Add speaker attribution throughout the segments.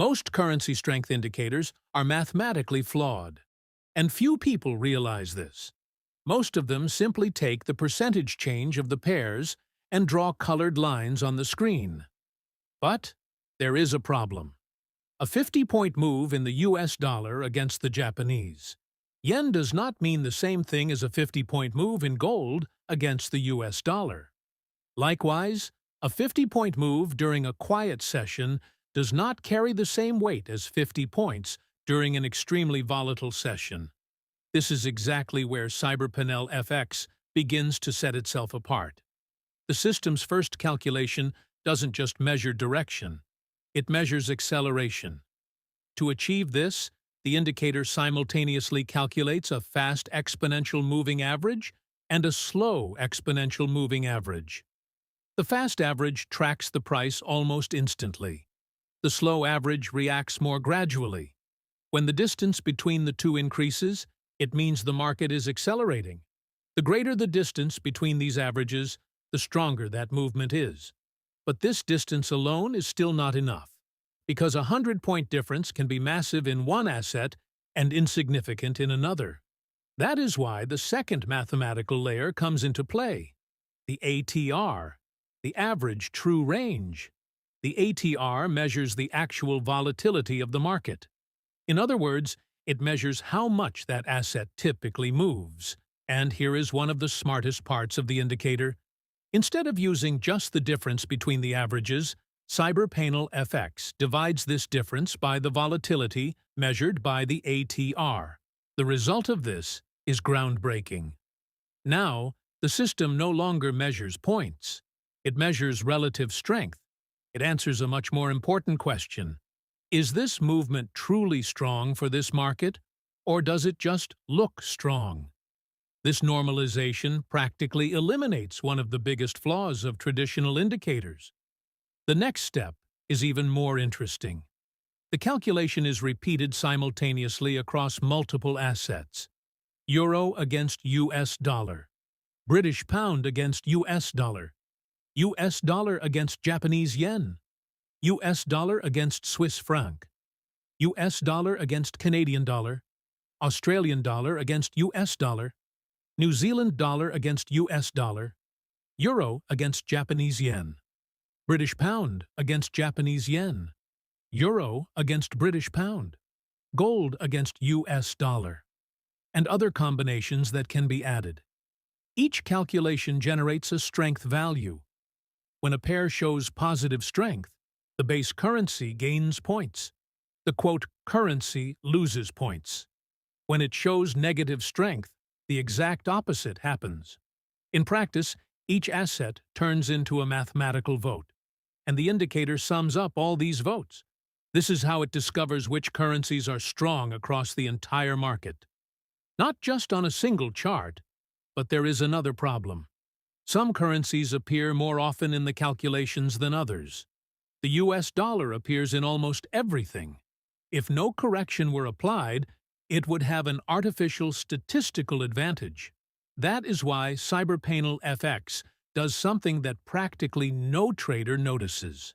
Speaker 1: Most currency strength indicators are mathematically flawed, and few people realize this. Most of them simply take the percentage change of the pairs and draw colored lines on the screen. But there is a problem. A 50-point move in the US dollar against the Japanese yen does not mean the same thing as a 50-point move in gold against the US dollar. Likewise, a 50-point move during a quiet session does not carry the same weight as 50 points during an extremely volatile session. This is exactly where CyberPainel FX begins to set itself apart. The system's first calculation doesn't just measure direction, it measures acceleration. To achieve this, the indicator simultaneously calculates a fast exponential moving average and a slow exponential moving average. The fast average tracks the price almost instantly. The slow average reacts more gradually. When the distance between the two increases, it means the market is accelerating. The greater the distance between these averages, the stronger that movement is. But this distance alone is still not enough, because a 100-point difference can be massive in one asset and insignificant in another. That is why the second mathematical layer comes into play, the ATR, the average true range. The ATR measures the actual volatility of the market. In other words, it measures how much that asset typically moves. And here is one of the smartest parts of the indicator. Instead of using just the difference between the averages, CyberPainel FX divides this difference by the volatility measured by the ATR. The result of this is groundbreaking. Now, the system no longer measures points. It measures relative strength. It answers a much more important question. Is this movement truly strong for this market, or does it just look strong? This normalization practically eliminates one of the biggest flaws of traditional indicators. The next step is even more interesting. The calculation is repeated simultaneously across multiple assets. Euro against US dollar, British pound against US dollar, US dollar against Japanese yen, US dollar against Swiss franc, US dollar against Canadian dollar, Australian dollar against US dollar, New Zealand dollar against US dollar, Euro against Japanese yen, British pound against Japanese yen, Euro against British pound, gold against US dollar, and other combinations that can be added. Each calculation generates a strength value. When a pair shows positive strength, the base currency gains points. The quote currency loses points. When it shows negative strength, the exact opposite happens. In practice, each asset turns into a mathematical vote, and the indicator sums up all these votes. This is how it discovers which currencies are strong across the entire market. Not just on a single chart, but there is another problem. Some currencies appear more often in the calculations than others. The US dollar appears in almost everything. If no correction were applied, it would have an artificial statistical advantage. That is why CyberPainel FX does something that practically no trader notices.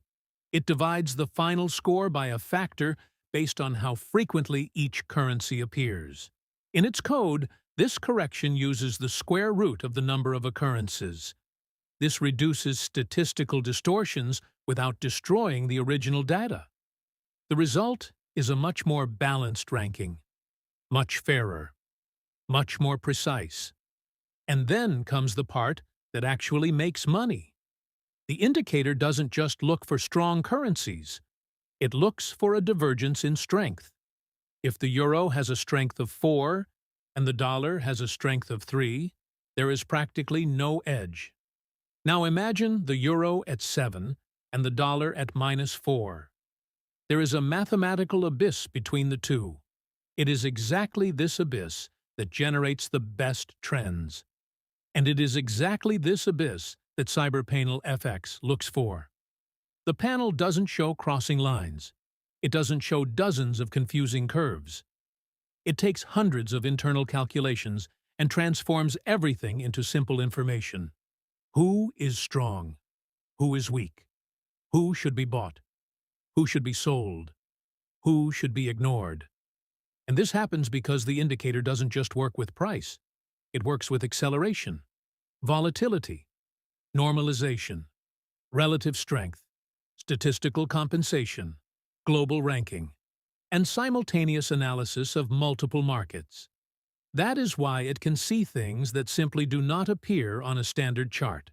Speaker 1: It divides the final score by a factor based on how frequently each currency appears. In its code, this correction uses the square root of the number of occurrences. This reduces statistical distortions without destroying the original data. The result is a much more balanced ranking, much fairer, much more precise. And then comes the part that actually makes money. The indicator doesn't just look for strong currencies. It looks for a divergence in strength. If the euro has a strength of 4 and the dollar has a strength of 3, there is practically no edge. Now imagine the euro at 7 and the dollar at -4. There is a mathematical abyss between the two. It is exactly this abyss that generates the best trends. And it is exactly this abyss that CyberPainel FX looks for. The panel doesn't show crossing lines. It doesn't show dozens of confusing curves. It takes hundreds of internal calculations and transforms everything into simple information. Who is strong? Who is weak? Who should be bought? Who should be sold? who should be ignored. And this happens because the indicator doesn't just work with price. It works with acceleration, volatility, normalization, relative strength, statistical compensation, global ranking, and simultaneous analysis of multiple markets. That is why it can see things that simply do not appear on a standard chart.